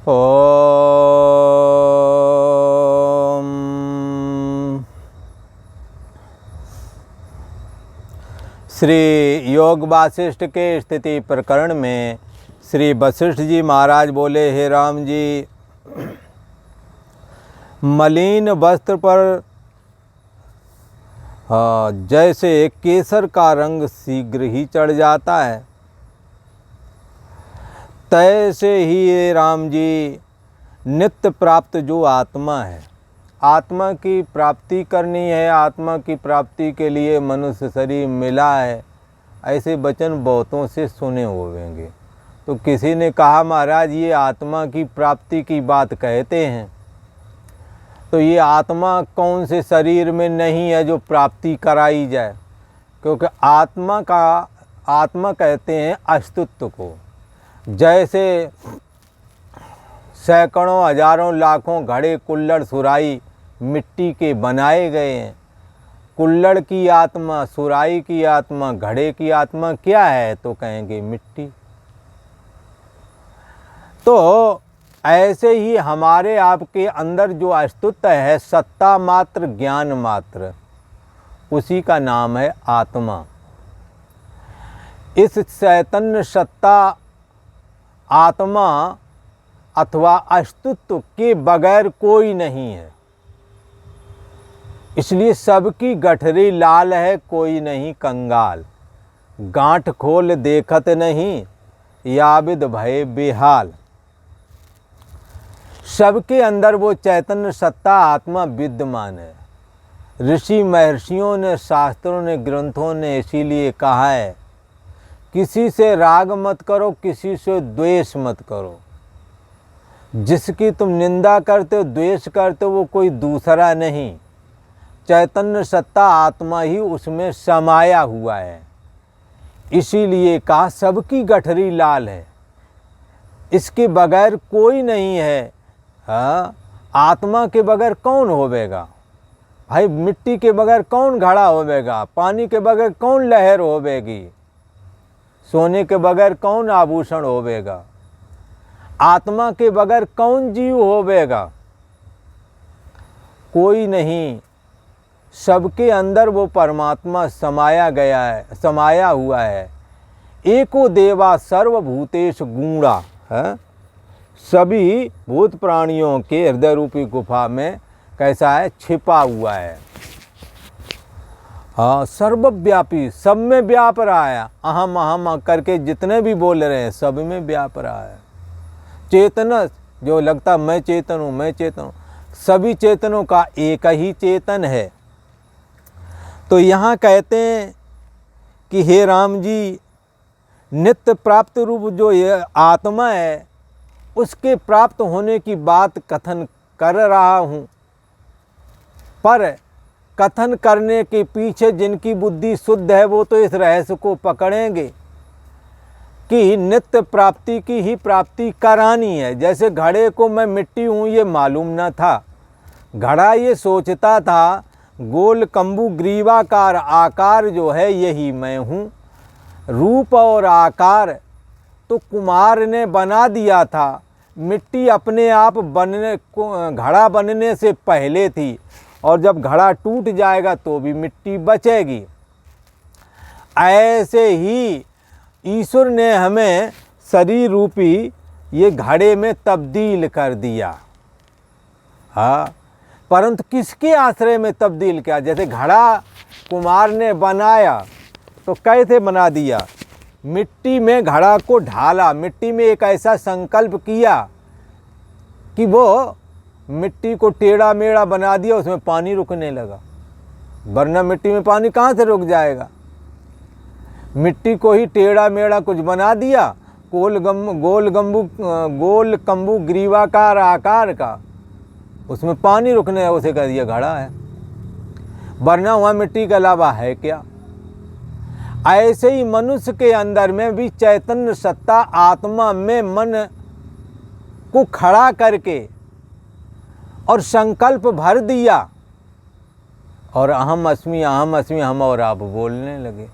ओम। श्री योग वासिष्ठ के स्थिति प्रकरण में श्री वशिष्ठ जी महाराज बोले, हे राम जी, मलिन वस्त्र पर जैसे केसर का रंग शीघ्र ही चढ़ जाता है, तैसे ही ये राम जी नित्य प्राप्त जो आत्मा है, आत्मा की प्राप्ति करनी है, आत्मा की प्राप्ति के लिए मनुष्य शरीर मिला है, ऐसे वचन बहुतों से सुने होंगे। तो किसी ने कहा, महाराज ये आत्मा की प्राप्ति की बात कहते हैं, तो ये आत्मा कौन से शरीर में नहीं है जो प्राप्ति कराई जाए? क्योंकि आत्मा कहते हैं अस्तित्व को। जैसे सैकड़ों हजारों लाखों घड़े कुल्हड़ सुराही मिट्टी के बनाए गए हैं। कुल्हड़ की आत्मा, सुराही की आत्मा, घड़े की आत्मा क्या है? तो कहेंगे मिट्टी। तो ऐसे ही हमारे आपके अंदर जो अस्तित्व है, सत्ता मात्र, ज्ञान मात्र, उसी का नाम है आत्मा। इस चैतन्य सत्ता आत्मा अथवा अस्तित्व के बगैर कोई नहीं है। इसलिए सबकी गठरी लाल है, कोई नहीं कंगाल। गांठ खोल देखत नहीं, याबिद भय बेहाल। सबके अंदर वो चैतन्य सत्ता आत्मा विद्यमान है। ऋषि महर्षियों ने, शास्त्रों ने, ग्रंथों ने इसीलिए कहा है, किसी से राग मत करो, किसी से द्वेष मत करो। जिसकी तुम निंदा करते हो, द्वेष करते हो, वो कोई दूसरा नहीं, चैतन्य सत्ता आत्मा ही उसमें समाया हुआ है। इसीलिए कहा सबकी गठरी लाल है, इसके बगैर कोई नहीं है। हाँ, आत्मा के बगैर कौन होवेगा भाई? मिट्टी के बगैर कौन घड़ा होवेगा? पानी के बगैर कौन लहर होवेगी? सोने के बगैर कौन आभूषण होवेगा? आत्मा के बगैर कौन जीव होवेगा? कोई नहीं। सबके अंदर वो परमात्मा समाया गया है, समाया हुआ है। एको देवा सर्वभूतेषु गूढ़ा है। सभी भूत प्राणियों के हृदय रूपी गुफा में कैसा है? छिपा हुआ है। हाँ, सर्वव्यापी, सब में व्याप रहा है। अहम अहम करके जितने भी बोल रहे हैं, सब में व्याप रहा है। चेतन जो लगता मैं चेतन हूँ, मैं चेतन हूँ, सभी चेतनों का एक ही चेतन है। तो यहाँ कहते हैं कि हे राम जी, नित्य प्राप्त रूप जो ये आत्मा है, उसके प्राप्त होने की बात कथन कर रहा हूँ। पर कथन करने के पीछे जिनकी बुद्धि शुद्ध है, वो तो इस रहस्य को पकड़ेंगे कि नित्य प्राप्ति की ही प्राप्ति करानी है। जैसे घड़े को मैं मिट्टी हूँ ये मालूम न था। घड़ा ये सोचता था गोल कंबू ग्रीवाकार आकार जो है यही मैं हूँ। रूप और आकार तो कुमार ने बना दिया था। मिट्टी अपने आप बनने को, घड़ा बनने से पहले थी, और जब घड़ा टूट जाएगा तो भी मिट्टी बचेगी। ऐसे ही ईश्वर ने हमें शरीर रूपी ये घड़े में तब्दील कर दिया। हाँ, परंतु किसके आश्रय में तब्दील किया? जैसे घड़ा कुमार ने बनाया तो कैसे बना दिया? मिट्टी में घड़ा को ढाला, मिट्टी में एक ऐसा संकल्प किया कि वो मिट्टी को टेढ़ा मेढ़ा बना दिया, उसमें पानी रुकने लगा। वरना मिट्टी में पानी कहाँ से रुक जाएगा? मिट्टी को ही टेढ़ा मेढ़ा कुछ बना दिया, गोल कंबू ग्रीवाकार आकार का, उसमें पानी रुकने है, उसे कह दिया घड़ा है। वरना वहाँ मिट्टी के अलावा है क्या? ऐसे ही मनुष्य के अंदर में भी चैतन्य सत्ता आत्मा में मन को खड़ा करके और संकल्प भर दिया, और अहम अस्मि हम और आप बोलने लगे।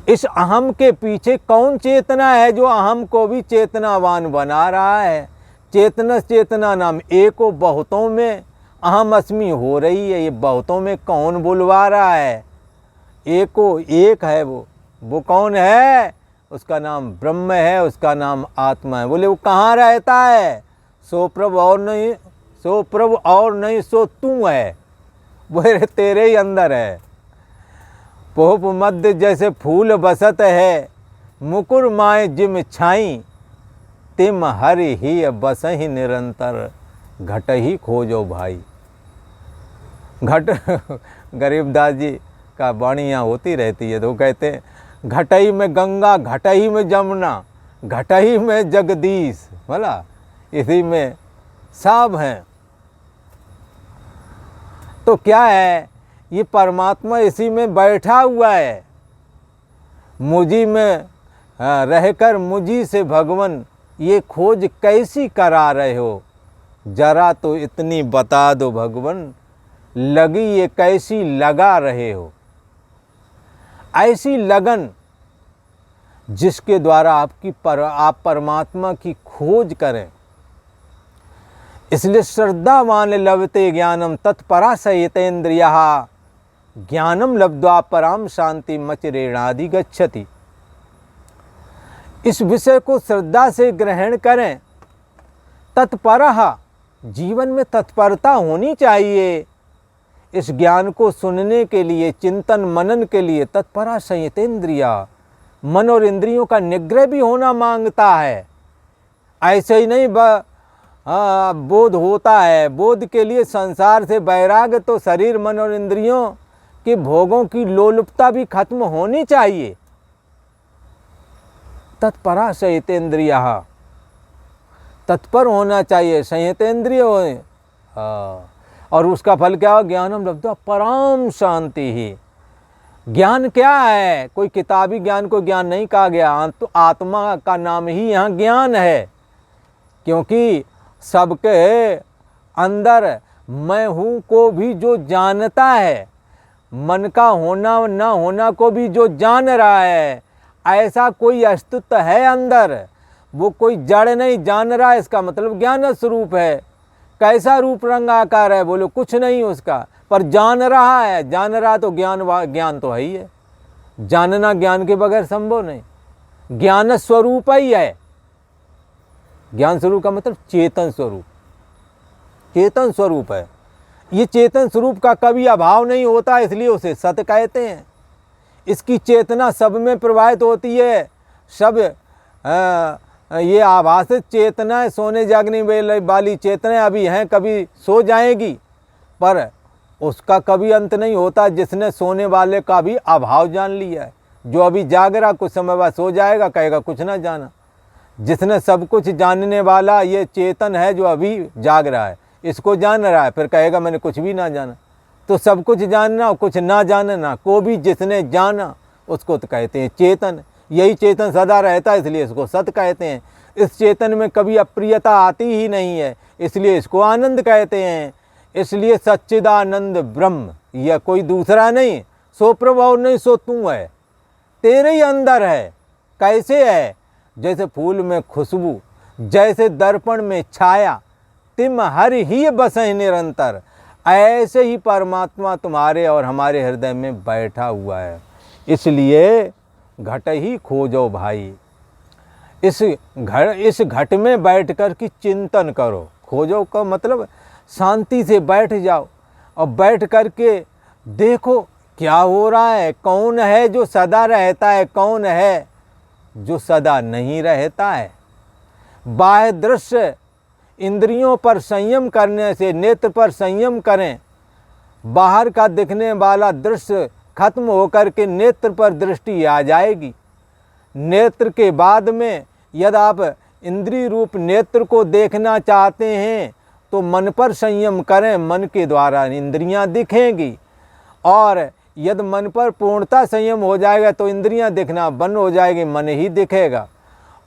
इस अहम के पीछे कौन चेतना है जो अहम को भी चेतनावान बना रहा है? चेतना चेतना नाम एको बहुतों में अहम अस्मि हो रही है, ये बहुतों में कौन बुलवा रहा है? एको एक है, वो कौन है? उसका नाम ब्रह्म है, उसका नाम आत्मा है। बोले वो कहाँ रहता है? सो प्रभु और नहीं, सो प्रभु और नहीं सो तू है, वो तेरे ही अंदर है। पोप मध्य जैसे फूल बसत है, मुकुर माए जिम छाई, तिम हरि ही बस ही निरंतर, घट ही खोजो भाई। घट गरीबदास जी का वाणी यहाँ होती रहती है, तो वो कहते हैं घटई में गंगा, घटई में जमुना, घटई में जगदीश, बोला इसी में सब हैं। तो क्या है? ये परमात्मा इसी में बैठा हुआ है। मुझी में रहकर मुझी से भगवन ये खोज कैसी करा रहे हो? जरा तो इतनी बता दो भगवन, लगी ये कैसी लगा रहे हो? ऐसी लगन जिसके द्वारा आप परमात्मा की खोज करें। इसलिए श्रद्धावान लभते ज्ञानम तत्परा संयतेन्द्रिया, ज्ञानम लब्ध्वा पराम शांति मचिरेणादि गच्छति। इस विषय को श्रद्धा से ग्रहण करें। तत्परः, जीवन में तत्परता होनी चाहिए इस ज्ञान को सुनने के लिए, चिंतन मनन के लिए। तत्परा संयतेन्द्रिया, मन और इंद्रियों का निग्रह भी होना मांगता है। ऐसे ही नहीं बोध होता है। बोध के लिए संसार से वैराग्य, तो शरीर मन और इंद्रियों के भोगों की लोलुपता भी खत्म होनी चाहिए। तत्परा संयतेन्द्रिया, तत्पर होना चाहिए, संयतेन्द्रिय होए। और उसका फल क्या हो? ज्ञानम लब्ध्वा पराम शांति ही। ज्ञान क्या है? कोई किताबी ज्ञान को ज्ञान नहीं कहा गया, तो आत्मा का नाम ही यहाँ ज्ञान है। क्योंकि सबके अंदर मैं हूँ को भी जो जानता है, मन का होना न होना को भी जो जान रहा है, ऐसा कोई अस्तित्व है अंदर। वो कोई जड़ नहीं, जान रहा है, इसका मतलब ज्ञान स्वरूप है। कैसा रूप रंग आकार है? बोलो कुछ नहीं उसका, पर जान रहा है। जान रहा तो ज्ञान तो है ही है। जानना ज्ञान के बगैर संभव नहीं। ज्ञान स्वरूप ही है। ज्ञान स्वरूप का मतलब चेतन स्वरूप, चेतन स्वरूप है। ये चेतन स्वरूप का कभी अभाव नहीं होता, इसलिए उसे सत कहते हैं। इसकी चेतना सब में प्रवाहित होती है। सब ये आभासित चेतना, सोने जागने वाली चेतनाएं अभी हैं, कभी सो जाएगी, पर उसका कभी अंत नहीं होता। जिसने सोने वाले का भी अभाव जान लिया है, जो अभी जाग रहा कुछ समय बाद सो जाएगा, कहेगा कुछ ना जाना। जिसने सब कुछ जानने वाला ये चेतन है जो अभी जाग रहा है, इसको जान रहा है, फिर कहेगा मैंने कुछ भी ना जाना। तो सब कुछ जानना और कुछ ना जानना को भी जिसने जाना उसको तो कहते हैं चेतन। यही चेतन सदा रहता है, इसलिए इसको सत कहते हैं। इस चेतन में कभी अप्रियता आती ही नहीं है, इसलिए इसको आनंद कहते हैं। इसलिए सच्चिदानंद ब्रह्म, यह कोई दूसरा नहीं, सो प्रभु और नहीं सो तू है, तेरे ही अंदर है। कैसे है? जैसे फूल में खुशबू, जैसे दर्पण में छाया, तिम हरि ही बसहि निरंतर। ऐसे ही परमात्मा तुम्हारे और हमारे हृदय में बैठा हुआ है। इसलिए घट ही खोजो भाई। इस घट में बैठ कर के चिंतन करो। खोजो का मतलब शांति से बैठ जाओ और बैठ कर के देखो क्या हो रहा है, कौन है जो सदा रहता है, कौन है जो सदा नहीं रहता है। बाह्य दृश्य इंद्रियों पर संयम करने से, नेत्र पर संयम करें, बाहर का दिखने वाला दृश्य खत्म होकर के नेत्र पर दृष्टि आ जाएगी। नेत्र के बाद में यदि आप इंद्रिय रूप नेत्र को देखना चाहते हैं तो मन पर संयम करें, मन के द्वारा इंद्रियां दिखेंगी। और यदि मन पर पूर्णता संयम हो जाएगा तो इंद्रियां दिखना बंद हो जाएगी, मन ही दिखेगा।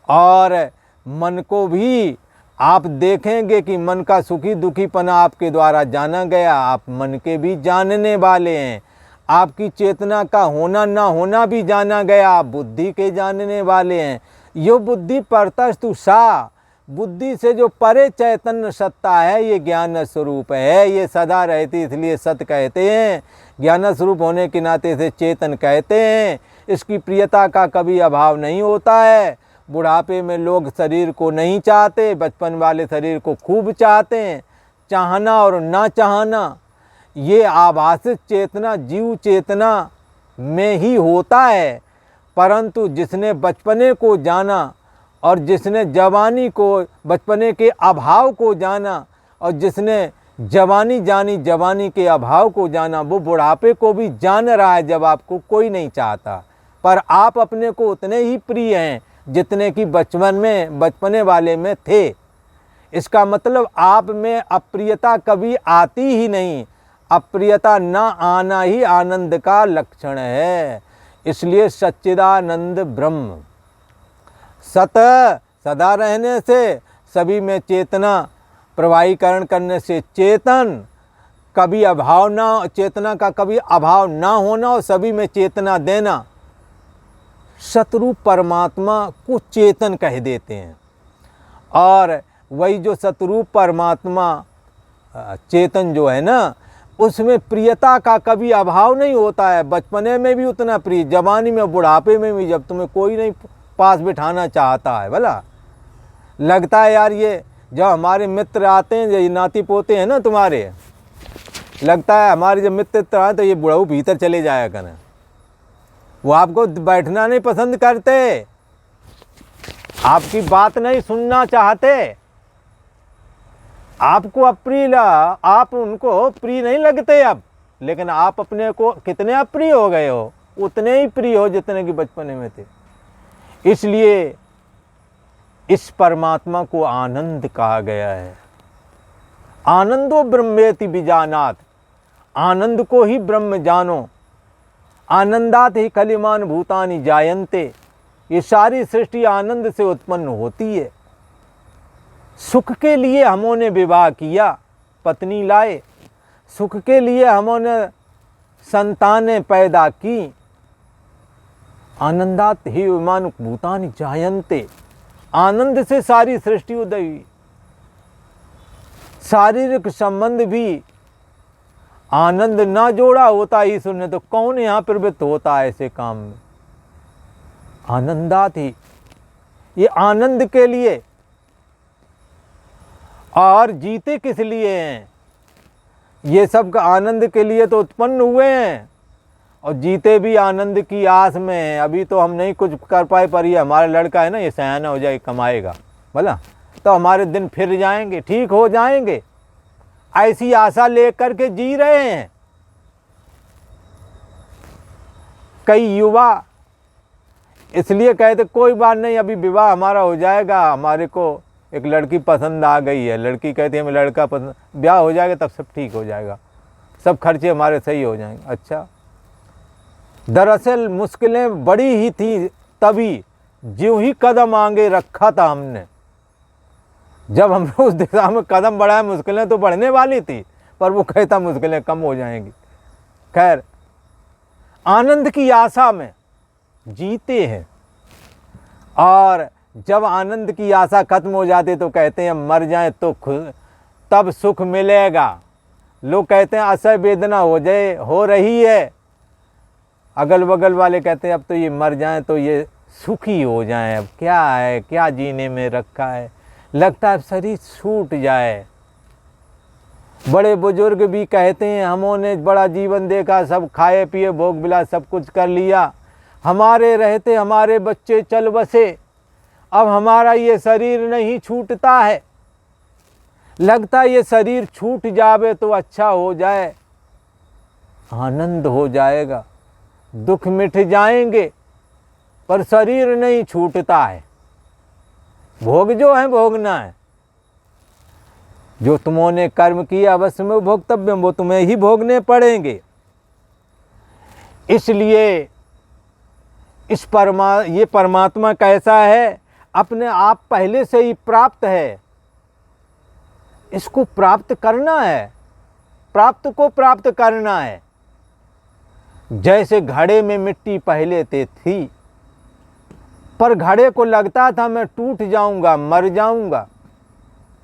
और मन को भी आप देखेंगे कि मन का सुखी दुखीपना आपके द्वारा जाना गया, आप मन के भी जानने वाले हैं। आपकी चेतना का होना ना होना भी जाना गया। आप बुद्धि के जानने वाले हैं। यो बुद्धि परतस्तु सा, बुद्धि से जो परे चैतन्य सत्ता है, ये ज्ञान स्वरूप है। ये सदा रहती, इसलिए सत कहते हैं। ज्ञान स्वरूप होने के नाते से चेतन कहते हैं। इसकी प्रियता का कभी अभाव नहीं होता है। बुढ़ापे में लोग शरीर को नहीं चाहते, बचपन वाले शरीर को खूब चाहते हैं। चाहना और ना चाहना ये आभासित चेतना जीव चेतना में ही होता है। परंतु जिसने बचपने को जाना और जिसने जवानी को, बचपने के अभाव को जाना, और जिसने जवानी जानी जवानी के अभाव को जाना, वो बुढ़ापे को भी जान रहा है जब आपको कोई नहीं चाहता। पर आप अपने को उतने ही प्रिय हैं जितने कि बचपने वाले में थे। इसका मतलब आप में अप्रियता कभी आती ही नहीं। अप्रियता न आना ही आनंद का लक्षण है। इसलिए सच्चिदानंद ब्रह्म सत सदा रहने से, सभी में चेतना प्रवाहीकरण करने से, चेतन कभी अभाव ना, चेतना का कभी अभाव ना होना और सभी में चेतना देना, सतरूप परमात्मा को चेतन कह देते हैं। और वही जो सतरूप परमात्मा चेतन जो है ना, उसमें प्रियता का कभी अभाव नहीं होता है। बचपने में भी उतना प्रिय, जवानी में, बुढ़ापे में भी, जब तुम्हें कोई नहीं पास बिठाना चाहता है, भला लगता है यार ये जब हमारे मित्र आते हैं, जो नाती पोते हैं ना तुम्हारे, लगता है हमारे जब मित्र आए तो ये बुढ़ऊ भीतर चले जाया करें। वो आपको बैठना नहीं पसंद करते, आपकी बात नहीं सुनना चाहते, आपको अप्रिय, आप उनको प्रिय नहीं लगते अब। लेकिन आप अपने को कितने अप्रिय हो गए हो, उतने ही प्रिय हो जितने कि बचपने में थे। इसलिए इस परमात्मा को आनंद कहा गया है। आनंदो ब्रह्मेति विजानात, आनंद को ही ब्रह्म जानो। आनंदात ही कलिमान भूतानि जायन्ते, ये सारी सृष्टि आनंद से उत्पन्न होती है। सुख के लिए हमने विवाह किया, पत्नी लाए, सुख के लिए हमने संतानें पैदा की। आनंदात ही विमान भूतानि जायन्ते, आनंद से सारी सृष्टि उदय हुई। शारीरिक संबंध भी आनंद ना जोड़ा होता ईश्वर ने तो कौन यहाँ प्रवृत्त होता है ऐसे काम में। आनंदात ही, ये आनंद के लिए। और जीते किस लिए हैं? ये सब का आनंद के लिए तो उत्पन्न हुए हैं, और जीते भी आनंद की आस में हैं। अभी तो हम नहीं कुछ कर पाए, पर ये हमारा लड़का है ना, ये सयाना हो जाए, कमाएगा भला, तो हमारे दिन फिर जाएंगे, ठीक हो जाएंगे, ऐसी आशा लेकर के जी रहे हैं। कई युवा इसलिए कहते कोई बात नहीं, अभी विवाह हमारा हो जाएगा, हमारे को एक लड़की पसंद आ गई है। लड़की कहती है हमें लड़का पसंद, ब्याह हो जाएगा तब सब ठीक हो जाएगा, सब खर्चे हमारे सही हो जाएंगे। अच्छा, दरअसल मुश्किलें बड़ी ही थी तभी, ज्यों ही कदम आगे रखा था हमने, जब हमने उस दिशा में कदम बढ़ाया, मुश्किलें तो बढ़ने वाली थी, पर वो कहता मुश्किलें कम हो जाएंगी। खैर, आनंद की आशा में जीते हैं, और जब आनंद की आशा खत्म हो जाती तो कहते हैं मर जाएं तो तब सुख मिलेगा। लोग कहते हैं असह्य वेदना हो रही है, अगल बगल वाले कहते हैं अब तो ये मर जाएं तो ये सुखी हो जाएं, अब क्या है, क्या जीने में रखा है, लगता है शरीर छूट जाए। बड़े बुजुर्ग भी कहते हैं हमने बड़ा जीवन देखा, सब खाए पिए भोग विलास सब कुछ कर लिया, हमारे रहते हमारे बच्चे चल बसे, अब हमारा ये शरीर नहीं छूटता है, लगता ये शरीर छूट जावे तो अच्छा हो जाए, आनंद हो जाएगा, दुख मिट जाएंगे, पर शरीर नहीं छूटता है। भोग जो है भोगना है, जो तुमने कर्म किया अवश्य में भोक्तव्य, वो तुम्हें ही भोगने पड़ेंगे। इसलिए ये परमात्मा कैसा है, अपने आप पहले से ही प्राप्त है, इसको प्राप्त करना है, प्राप्त को प्राप्त करना है। जैसे घड़े में मिट्टी पहले ते थी, पर घड़े को लगता था मैं टूट जाऊंगा, मर जाऊंगा।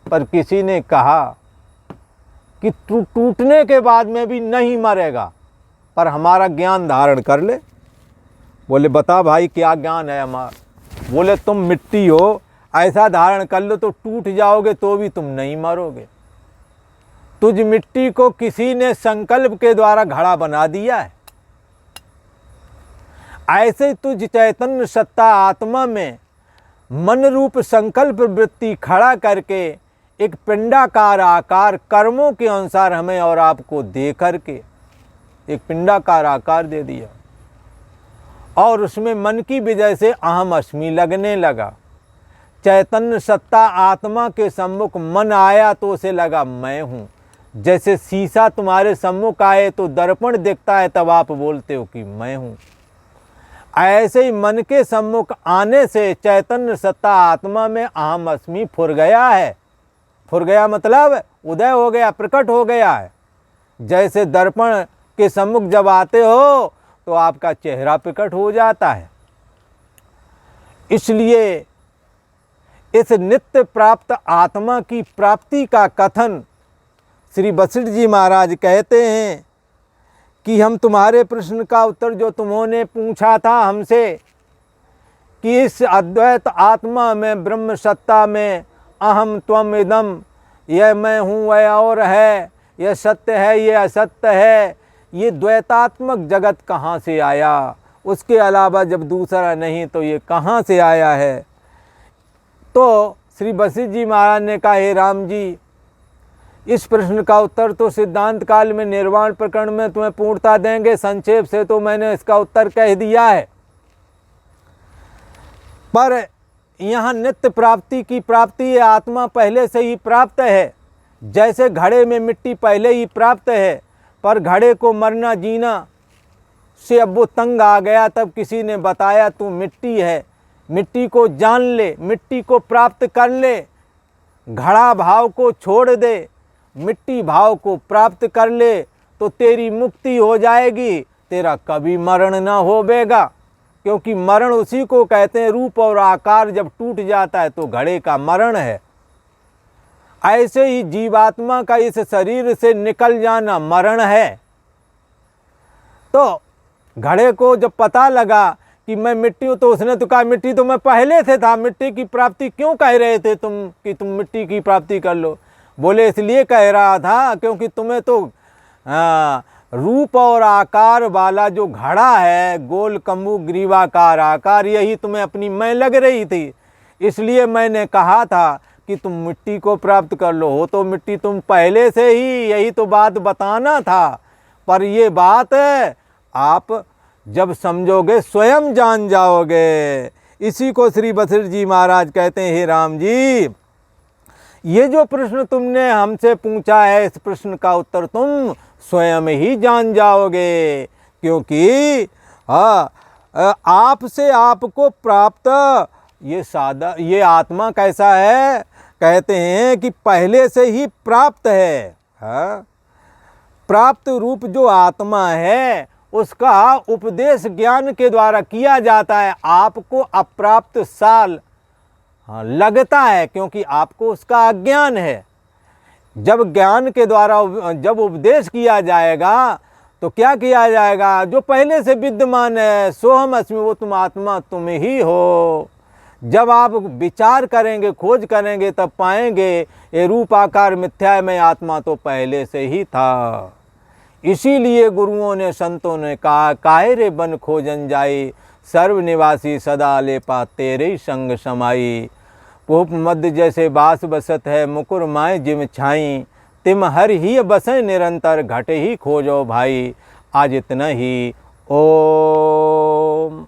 पर किसी ने कहा कि तू टूटने के बाद में भी नहीं मरेगा, पर हमारा ज्ञान धारण कर ले। बोले बता भाई क्या ज्ञान है हमारा? बोले तुम मिट्टी हो, ऐसा धारण कर लो तो टूट जाओगे तो भी तुम नहीं मरोगे। तुझ मिट्टी को किसी ने संकल्प के द्वारा घड़ा बना दिया है। ऐसे तुझ चैतन्य सत्ता आत्मा में मन रूप संकल्प वृत्ति खड़ा करके एक पिंडाकार आकार कर्मों के अनुसार हमें और आपको दे करके एक पिंडाकार आकार दे दिया, और उसमें मन की वजह से अहम अस्मि लगने लगा। चैतन्य सत्ता आत्मा के सम्मुख मन आया तो उसे लगा मैं हूँ। जैसे शीशा तुम्हारे सम्मुख आए तो दर्पण दिखता है, तब आप बोलते हो कि मैं हूँ। ऐसे ही मन के सम्मुख आने से चैतन्य सत्ता आत्मा में अहम अस्मि फुर गया है। फुर गया मतलब उदय हो गया, प्रकट हो गया है। जैसे दर्पण के सम्मुख जब आते हो तो आपका चेहरा प्रकट हो जाता है। इसलिए इस नित्य प्राप्त आत्मा की प्राप्ति का कथन श्री वशिष्ठ जी महाराज कहते हैं कि हम तुम्हारे प्रश्न का उत्तर जो तुमने पूछा था हमसे कि इस अद्वैत आत्मा में ब्रह्म सत्ता में अहम त्वम इदम, यह मैं हूँ वह और है, यह सत्य है यह असत्य है, ये द्वैतात्मक जगत कहाँ से आया? उसके अलावा जब दूसरा नहीं तो ये कहाँ से आया है? तो श्री वशिष्ठ जी महाराज ने कहा हे राम जी, इस प्रश्न का उत्तर तो सिद्धांत काल में निर्वाण प्रकरण में तुम्हें पूर्णता देंगे, संक्षेप से तो मैंने इसका उत्तर कह दिया है। पर यहाँ नित्य प्राप्ति की प्राप्ति है, आत्मा पहले से ही प्राप्त है। जैसे घड़े में मिट्टी पहले ही प्राप्त है, पर घड़े को मरना जीना से अब वो तंग आ गया, तब किसी ने बताया तू मिट्टी है, मिट्टी को जान ले, मिट्टी को प्राप्त कर ले, घड़ा भाव को छोड़ दे, मिट्टी भाव को प्राप्त कर ले तो तेरी मुक्ति हो जाएगी, तेरा कभी मरण ना होवेगा। क्योंकि मरण उसी को कहते हैं, रूप और आकार जब टूट जाता है तो घड़े का मरण है। ऐसे ही जीवात्मा का इस शरीर से निकल जाना मरण है। तो घड़े को जब पता लगा कि मैं मिट्टी हूँ, तो उसने तो कहा मिट्टी तो मैं पहले से था, मिट्टी की प्राप्ति क्यों कह रहे थे तुम कि तुम मिट्टी की प्राप्ति कर लो? बोले इसलिए कह रहा था क्योंकि तुम्हें तो रूप और आकार वाला जो घड़ा है, गोल कम्बू ग्रीवाकार आकार, यही तुम्हें अपनी मैं लग रही थी, इसलिए मैंने कहा था कि तुम मिट्टी को प्राप्त कर लो। हो तो मिट्टी तुम पहले से ही, यही तो बात बताना था। पर ये बात आप जब समझोगे स्वयं जान जाओगे। इसी को श्री वशिष्ठ जी महाराज कहते हैं हे राम जी, ये जो प्रश्न तुमने हमसे पूछा है, इस प्रश्न का उत्तर तुम स्वयं ही जान जाओगे। क्योंकि आपसे आपको प्राप्त ये आत्मा कैसा है? कहते हैं कि पहले से ही प्राप्त है। प्राप्त रूप जो आत्मा है उसका उपदेश ज्ञान के द्वारा किया जाता है। आपको अप्राप्त साल लगता है क्योंकि आपको उसका अज्ञान है। जब ज्ञान के द्वारा जब उपदेश किया जाएगा तो क्या किया जाएगा? जो पहले से विद्यमान है, सोहम अस्मि, वो तुम आत्मा तुम ही हो। जब आप विचार करेंगे, खोज करेंगे, तब पाएंगे ये रूप आकार मिथ्या में आत्मा तो पहले से ही था। इसीलिए गुरुओं ने, संतों ने कहा काहे रे बन खोजन जाई, सर्वनिवासी सदा लेपा तेरे ही संग समाई। पुप मध्य जैसे बास बसत है, मुकुर माए जिम छाई, तिम हर ही बसें निरंतर, घट ही खोजो भाई। आज इतना ही। ओम।